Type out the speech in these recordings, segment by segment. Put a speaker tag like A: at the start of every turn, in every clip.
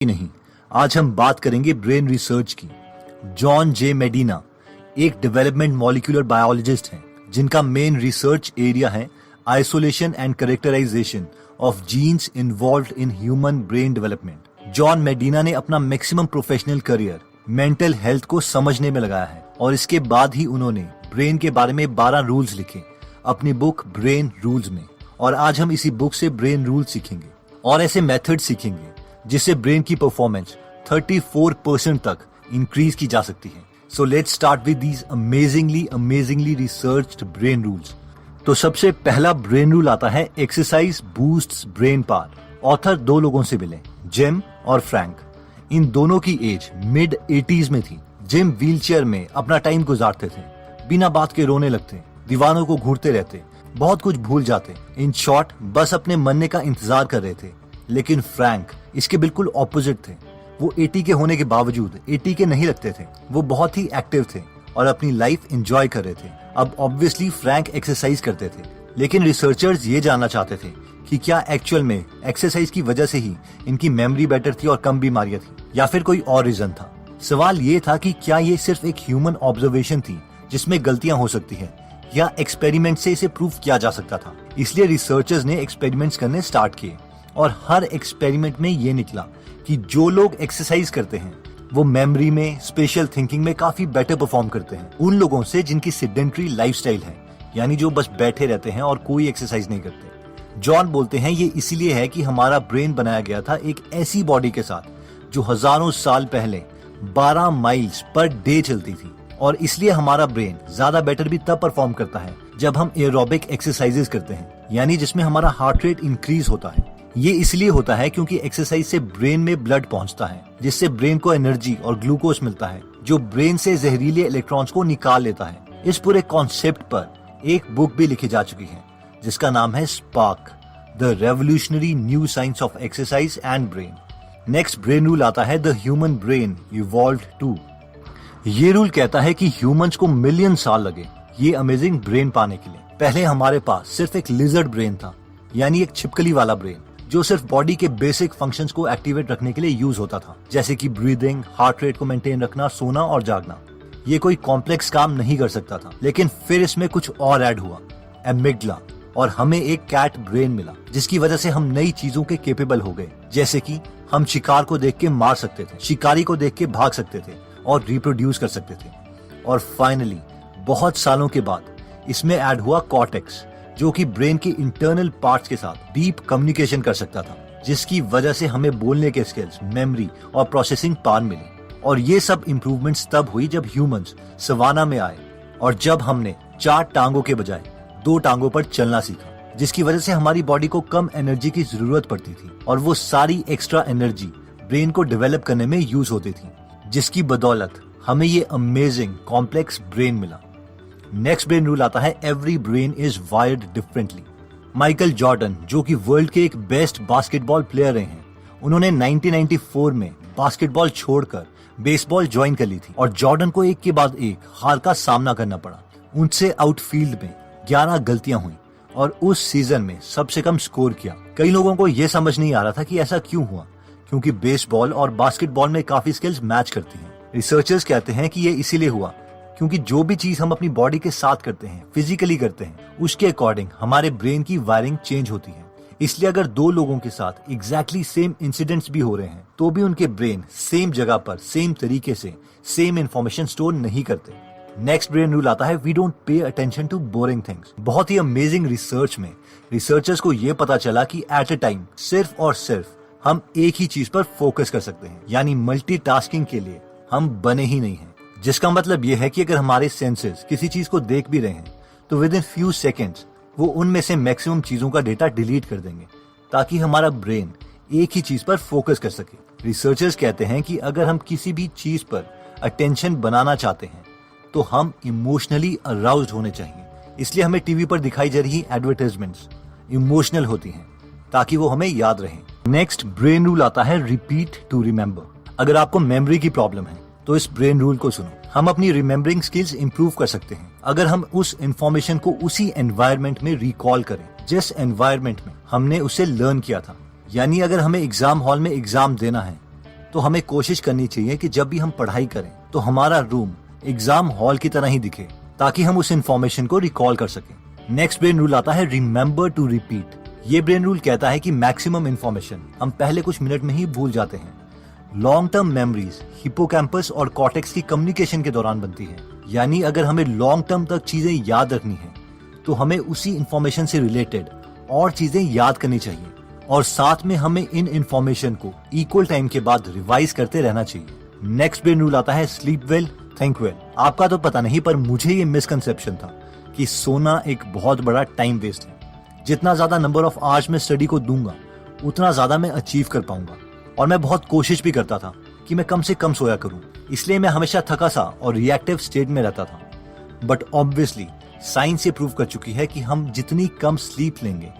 A: नहीं, आज हम बात करेंगे ब्रेन रिसर्च की। जॉन जे मेडिना एक डेवलपमेंट मॉलिक्यूलर बायोलॉजिस्ट हैं जिनका मेन रिसर्च एरिया है isolation and characterization of genes involved in human brain development. John Medina ने अपना maximum professional career mental health को समझने में लगाया है और इसके बाद ही उन्होंने ब्रेन के बारे में 12 रूल्स लिखे अपनी बुक ब्रेन रूल्स में। और आज हम इसी बुक से ब्रेन रूल सीखेंगे और ऐसे मेथड सीखेंगे जिससे ब्रेन की परफॉर्मेंस 34% तक इंक्रीज की जा सकती है। So let's start with these amazingly researched brain rules. तो सबसे पहला ब्रेन रूल आता है exercise boosts brain power. Author 2 लोगों से मिले, जिम और फ्रैंक। इन दोनों की एज मिड 80s में थी। जिम व्हीलचेयर में अपना टाइम गुजारते थे, बिना बात के रोने लगते, दीवानों को घूरते रहते, बहुत कुछ भूल जाते। इन शॉर्ट बस अपने मरने का इंतजार कर रहे थे। लेकिन फ्रैंक इसके बिल्कुल ऑपोजिट थे। वो 80 के होने के बावजूद 80 के नहीं लगते थे। वो बहुत ही एक्टिव थे और अपनी लाइफ एंजॉय कर रहे थे। अब ऑब्वियसली फ्रैंक एक्सरसाइज करते थे, लेकिन रिसर्चर्स ये जानना चाहते थे कि क्या एक्चुअल में एक्सरसाइज की वजह से ही इनकी मेमोरी बेटर थी और कम बीमारियां थी, या फिर कोई और रीजन था। सवाल ये था कि क्या ये सिर्फ एक ह्यूमन ऑब्जर्वेशन थी जिसमें गलतियां हो सकती है, या एक्सपेरिमेंट से इसे प्रूव किया जा सकता था। इसलिए रिसर्चर्स ने एक्सपेरिमेंट्स करने स्टार्ट किए और हर एक्सपेरिमेंट में ये निकला कि जो लोग एक्सरसाइज करते हैं वो मेमोरी में, स्पेशल थिंकिंग में काफी बेटर परफॉर्म करते हैं उन लोगों से जिनकी सेडेंटरी लाइफस्टाइल है, यानी जो बस बैठे रहते हैं और कोई एक्सरसाइज नहीं करते। जॉन बोलते हैं ये इसीलिए है कि हमारा ब्रेन बनाया गया था एक ऐसी बॉडी के साथ जो हजारों साल पहले 12 माइल्स पर डे चलती थी, और इसलिए हमारा ब्रेन ज्यादा बेटर भी तब परफॉर्म करता है जब हम एरोबिक एक्सरसाइजेस करते हैं, यानी जिसमें हमारा हार्ट रेट इंक्रीज होता है। ये इसलिए होता है क्योंकि एक्सरसाइज से ब्रेन में ब्लड पहुंचता है, जिससे ब्रेन को एनर्जी और ग्लूकोज मिलता है जो ब्रेन से जहरीले इलेक्ट्रॉन्स को निकाल लेता है। इस पूरे कॉन्सेप्ट पर एक बुक भी लिखी जा चुकी है जिसका नाम है Spark, the revolutionary new science of exercise and brain. Next brain rule आता है the human brain evolved too. ये रूल कहता है कि ह्यूमंस को मिलियन साल लगे ये अमेजिंग ब्रेन पाने के लिए। पहले हमारे पास सिर्फ एक लिजर्ड ब्रेन था, यानी एक छिपकली वाला ब्रेन जो सिर्फ बॉडी के बेसिक फंक्शंस को एक्टिवेट रखने के लिए यूज होता था, जैसे कि ब्रीदिंग, हार्ट रेट को मेंटेन रखना, सोना और जागना। ये कोई कॉम्प्लेक्स काम नहीं कर सकता था। लेकिन फिर इसमें कुछ और ऐड हुआ, एमिगडला, और हमें एक कैट ब्रेन मिला जिसकी वजह से हम नई चीजों के केपेबल हो गए। जैसे कि हम शिकार को देख के मार सकते थे, शिकारी को देख के भाग सकते थे और रिप्रोड्यूस कर सकते थे। और फाइनली बहुत सालों के बाद इसमें ऐड हुआ कॉर्टेक्स, जो कि ब्रेन के इंटरनल पार्ट्स के साथ डीप कम्युनिकेशन कर सकता था, जिसकी वजह से हमें बोलने के स्किल्स, मेमोरी और प्रोसेसिंग पावर मिली। और ये सब इम्प्रूवमेंट्स तब हुई जब ह्यूमंस सवाना में आए और जब हमने 4 टांगों के बजाय 2 टांगों पर चलना सीखा, जिसकी वजह से हमारी बॉडी को कम एनर्जी की जरूरत पड़ती थी और वो सारी एक्स्ट्रा एनर्जी ब्रेन को डेवलप करने में यूज होती थी, जिसकी बदौलत हमें ये अमेजिंग कॉम्प्लेक्स ब्रेन मिला। नेक्स्ट ब्रेन रूल आता है every brain is wired differently. Michael Jordan, जो कि वर्ल्ड के एक बेस्ट बास्केटबॉल प्लेयर रहे हैं, उन्होंने 1994 में बास्केटबॉल छोड़कर बेसबॉल ज्वाइन कर ली थी और जॉर्डन को एक के बाद एक हार का सामना करना पड़ा। उनसे आउटफील्ड में 11 गलतियां हुई और उस सीजन में सबसे कम स्कोर किया। कई लोगों को यह समझ नहीं आ रहा था कि ऐसा क्यों हुआ, क्योंकि बेसबॉल और बास्केटबॉल में काफी स्किल्स मैच करती हैं। रिसर्चर्स कहते हैं कि ये इसीलिए हुआ क्योंकि जो भी चीज हम अपनी बॉडी के साथ करते हैं, फिजिकली करते हैं, उसके अकॉर्डिंग हमारे ब्रेन की वायरिंग चेंज होती है। इसलिए अगर 2 लोगों के साथ एग्जैक्टली सेम इंसिडेंट्स भी हो रहे हैं तो भी उनके ब्रेन सेम जगह पर सेम तरीके से सेम इंफॉर्मेशन स्टोर नहीं करते। नेक्स्ट ब्रेन रूल आता है we don't pay attention to boring things. बहुत ही अमेजिंग रिसर्च में रिसर्चर्स को ये पता चला कि एट अ टाइम सिर्फ और सिर्फ हम एक ही चीज पर फोकस कर सकते हैं, यानी मल्टीटास्किंग के लिए हम बने ही नहीं हैं। जिसका मतलब ये है कि अगर हमारे सेंसेस किसी चीज को देख भी रहे हैं तो विद इन फ्यू सेकेंड्स वो उनमें से मैक्सिमम चीजों का डेटा डिलीट कर देंगे ताकि हमारा ब्रेन एक ही चीज पर फोकस कर सके। रिसर्चर्स कहते हैं कि अगर हम किसी भी चीज पर अटेंशन बनाना चाहते हैं तो हम इमोशनली अराउज्ड होने चाहिए। इसलिए हमें टीवी पर दिखाई जा रही एडवर्टाइजमेंट्स इमोशनल होती हैं ताकि वो हमें याद रहे। नेक्स्ट ब्रेन रूल आता है रिपीट टू रिमेम्बर। अगर आपको मेमोरी की प्रॉब्लम है तो इस ब्रेन रूल को सुनो। हम अपनी रिमेम्बरिंग स्किल्स इंप्रूव कर सकते हैं अगर हम उस इंफॉर्मेशन को उसी एनवायरनमेंट में रिकॉल करें जिस एनवायरनमेंट में हमने उसे लर्न किया था। यानी अगर हमें एग्जाम हॉल में एग्जाम देना है तो हमें कोशिश करनी चाहिए कि जब भी हम पढ़ाई करें तो हमारा रूम एग्जाम हॉल की तरह ही दिखे, ताकि हम उस इंफॉर्मेशन को रिकॉल कर सकें। नेक्स्ट ब्रेन रूल आता है रिमेम्बर टू रिपीट। ये ब्रेन रूल कहता है कि मैक्सिमम इंफॉर्मेशन हम पहले कुछ मिनट में ही भूल जाते हैं। लॉन्ग टर्म मेमोरीज हिपोकैम्पस और कॉर्टेक्स की कम्युनिकेशन के दौरान बनती है। यानी अगर हमें लॉन्ग टर्म तक चीजें याद रखनी है तो हमें उसी इंफॉर्मेशन से रिलेटेड और चीजें याद करनी चाहिए, और साथ में हमें इन इंफॉर्मेशन को इक्वल टाइम के बाद रिवाइज करते रहना चाहिए। नेक्स्ट ब्रेन रूल आता है स्लीप वेल थिंक वेल। आपका तो पता नहीं, पर मुझे ये मिसकंसेप्शन था कि सोना एक बहुत बड़ा टाइम वेस्ट है। जितना ज्यादा नंबर ऑफ आवर्स में स्टडी को दूंगा उतना ज्यादा मैं अचीव कर पाऊंगा, और मैं बहुत कोशिश भी करता था कि मैं कम से कम सोया करूं। इसलिए मैं हमेशा थका सा और रिएक्टिव स्टेट में रहता था। बट ऑब्वियसली साइंस ये प्रूव कर चुकी है कि हम जितनी कम स्लीप लेंगे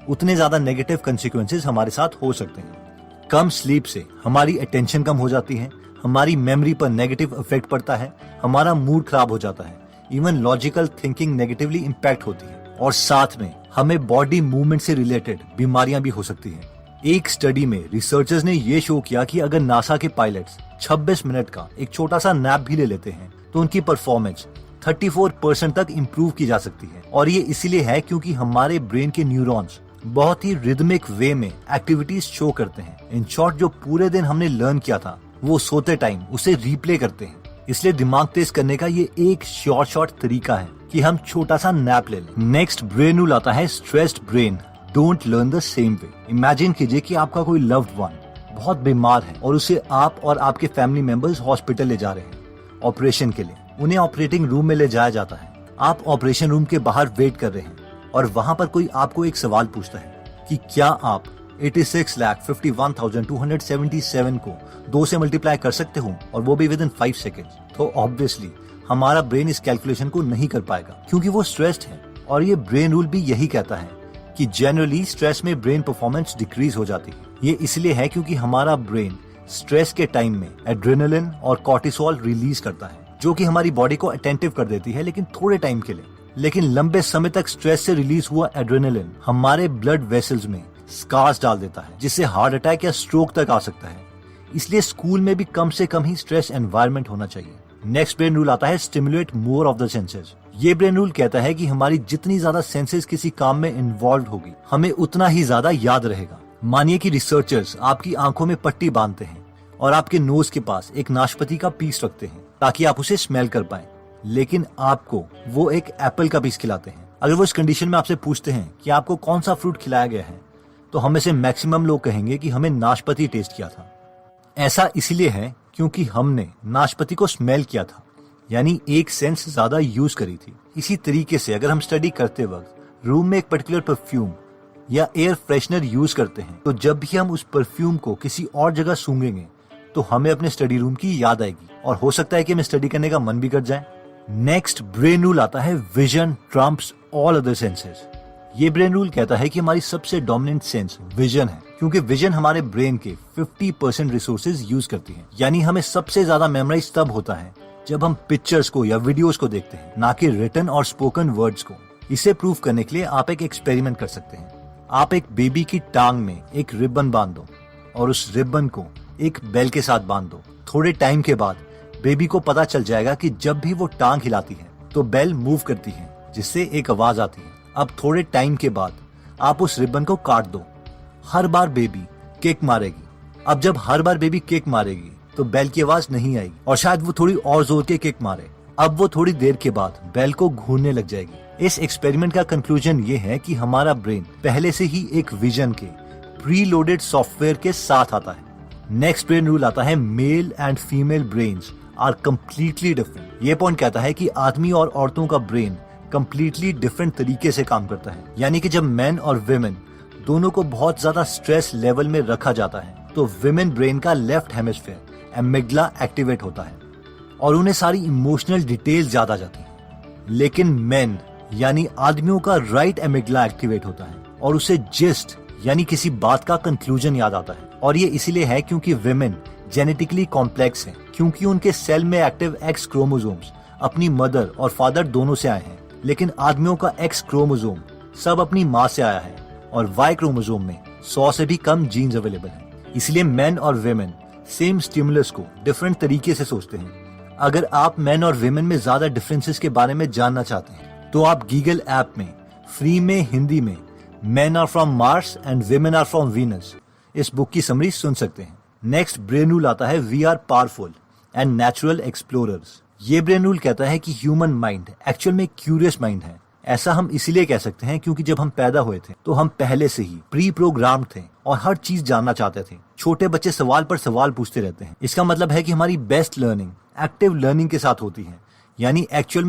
A: उतने ज्यादा नेगेटिव कंसिक्वेंसेस हमारे साथ हो सकते हैं। कम स्लीप से हमारी अटेंशन कम हो जाती है, हमारी मेमोरी पर नेगेटिव इफेक्ट पड़ता है, हमारा मूड खराब हो जाता है, even logical thinking negatively impact होती है, और साथ में हमें बॉडी मूवमेंट से रिलेटेड बीमारियां भी हो सकती हैं। एक स्टडी में रिसर्चर्स ने ये शो किया कि अगर नासा के पायलट्स 26 मिनट का एक छोटा सा नैप भी ले लेते हैं तो उनकी परफॉर्मेंस 34% तक इम्प्रूव की जा सकती है। और ये इसीलिए है क्योंकि हमारे ब्रेन के न्यूरॉन्स बहुत ही रिदमिक वे में एक्टिविटीज शो करते हैं। इन शॉर्ट, जो पूरे दिन हमने लर्न किया था वो सोते टाइम उसे रिप्ले करते हैं। इसलिए दिमाग तेज करने का ये एक शॉर्ट तरीका है कि हम छोटा सा नैप ले लें। नेक्स्ट ब्रेन रूल आता है stressed brain don't learn the same way. Imagine कीजिए कि आपका कोई लव्ड वन बहुत बीमार है और उसे आप और आपके फैमिली मेंबर्स हॉस्पिटल ले जा रहे हैं ऑपरेशन के लिए। उन्हें ऑपरेटिंग रूम में ले जाया जाता है। आप ऑपरेशन रूम के बाहर वेट कर रहे हैं और वहां पर कोई आपको एक सवाल पूछता है कि क्या आप 86,51,277 को 2 से मल्टीप्लाई कर सकते हो, और वो भी विद इन 5 सेकेंड। तो ऑब्वियसली हमारा ब्रेन इस कैलकुलेशन को नहीं कर पाएगा क्योंकि वो स्ट्रेस्ड है। और ये ब्रेन रूल भी यही कहता है कि जनरली स्ट्रेस में ब्रेन परफॉर्मेंस डिक्रीज हो जाती है। ये इसलिए है क्योंकि हमारा ब्रेन स्ट्रेस के टाइम में एड्रेनलिन और कॉर्टिसोल रिलीज करता है, जो कि हमारी बॉडी को अटेंटिव कर देती है, लेकिन थोड़े टाइम के लिए। लेकिन लंबे समय तक स्ट्रेस से रिलीज हुआ एड्रेनलिन हमारे ब्लड वेसल्स में स्कार्स डाल देता है, जिससे हार्ट अटैक या स्ट्रोक तक आ सकता है। इसलिए स्कूल में भी कम से कम ही स्ट्रेस एनवायरनमेंट होना चाहिए। नेक्स्ट ब्रेन रूल आता है stimulate more of the senses. ये ब्रेन रूल कहता है कि हमारी जितनी ज्यादा सेंसेस किसी काम में इन्वॉल्व होगी, हमें उतना ही ज्यादा याद रहेगा। मानिए कि रिसर्चर्स आपकी आंखों में पट्टी बांधते हैं और आपके नोज के पास एक नाशपाती का पीस रखते हैं ताकि आप उसे स्मेल कर पाएं, लेकिन आपको वो एक एप्पल का पीस खिलाते हैं। अगर वो इस कंडीशन में आपसे पूछते हैं कि आपको कौन सा फ्रूट खिलाया गया है, तो हम में से मैक्सिमम लोग कहेंगे कि हमें नाशपाती टेस्ट किया था। ऐसा इसलिए है क्योंकि हमने नाशपाती को स्मेल किया था, यानी एक सेंस ज्यादा यूज करी थी। इसी तरीके से अगर हम स्टडी करते वक्त रूम में एक पर्टिकुलर परफ्यूम या एयर फ्रेशनर यूज करते हैं, तो जब भी हम उस परफ्यूम को किसी और जगह सूंघेंगे तो हमें अपने स्टडी रूम की याद आएगी, और हो सकता है कि हमें स्टडी करने का मन भी कर जाए। नेक्स्ट ब्रेन रूल आता है vision Trump's all other senses. ये ब्रेन रूल कहता है कि हमारी सबसे डोमिनेंट सेंस विजन है, क्योंकि विजन हमारे ब्रेन के 50% रिसोर्सेज यूज करती है। यानी हमें सबसे ज्यादा मेमोराइज तब होता है जब हम पिक्चर्स को या वीडियोस को देखते हैं, ना कि रिटन और स्पोकन वर्ड्स को। इसे प्रूव करने के लिए आप एक एक्सपेरिमेंट कर सकते हैं। आप एक बेबी की टांग में एक रिबन बांध दो और उस रिबन को एक बेल के साथ बांध दो। थोड़े टाइम के बाद बेबी को पता चल जाएगा कि जब भी वो टांग हिलाती है तो बेल मूव करती है, जिससे एक आवाज आती है। अब थोड़े टाइम के बाद आप उस रिबन को काट दो। हर बार बेबी किक मारेगी। अब जब हर बार बेबी किक मारेगी तो बेल की आवाज नहीं आएगी, और शायद वो थोड़ी और जोर के किक मारे। अब वो थोड़ी देर के बाद बेल को घूरने लग जाएगी। इस एक्सपेरिमेंट का कंक्लूजन ये है कि हमारा ब्रेन पहले से ही एक विजन के प्री लोडेड सॉफ्टवेयर के साथ आता है। नेक्स्ट ब्रेन रूल आता है male and female brains are completely different. ये पॉइंट कहता है कि आदमी और औरतों का ब्रेन कम्प्लीटली डिफरेंट तरीके से काम करता है। यानी कि जब मैन और विमेन दोनों को बहुत ज्यादा स्ट्रेस लेवल में रखा जाता है तो विमेन ब्रेन का लेफ्ट हेमिस्फीयर एमिग्डला एक्टिवेट होता है और उन्हें सारी इमोशनल डिटेल्स याद आ जाती है। लेकिन मेन यानी आदमियों का राइट एमिग्डला एक्टिवेट होता है और उसे जिस्ट यानी किसी बात का कंक्लूजन याद आता है। और ये इसीलिए है क्योंकि विमेन जेनेटिकली कॉम्प्लेक्स हैं, क्योंकि उनके सेल में एक्टिव एक्स क्रोमोसोम्स अपनी मदर और फादर दोनों से आए हैं, लेकिन आदमियों का एक्स क्रोमोसोम सब अपनी माँ से आया है और वाई क्रोमोसोम में 100 से भी कम जीन्स अवेलेबल हैं। इसलिए मेन और विमेन सेम स्टिमुलस को डिफरेंट तरीके से सोचते हैं। अगर आप मेन और विमेन में ज्यादा डिफरेंसेस के बारे में जानना चाहते हैं तो आप गीगल ऐप में फ्री में हिंदी में men are from Mars and women are from Venus इस बुक की समरी सुन सकते हैं। नेक्स्ट ब्रेन रूल आता है we are powerful and natural explorers. ये ब्रेन रूल कहता है कि ह्यूमन माइंड एक्चुअल में क्यूरियस माइंड है। ऐसा हम इसीलिए कह सकते हैं क्योंकि जब हम पैदा हुए थे तो हम पहले से ही प्री प्रोग्राम्ड थे और हर चीज जानना चाहते थे। छोटे बच्चे सवाल पर सवाल पूछते रहते हैं। इसका मतलब है कि हमारी बेस्ट लर्निंग एक्टिव लर्निंग के साथ होती है, यानी एक्चुअल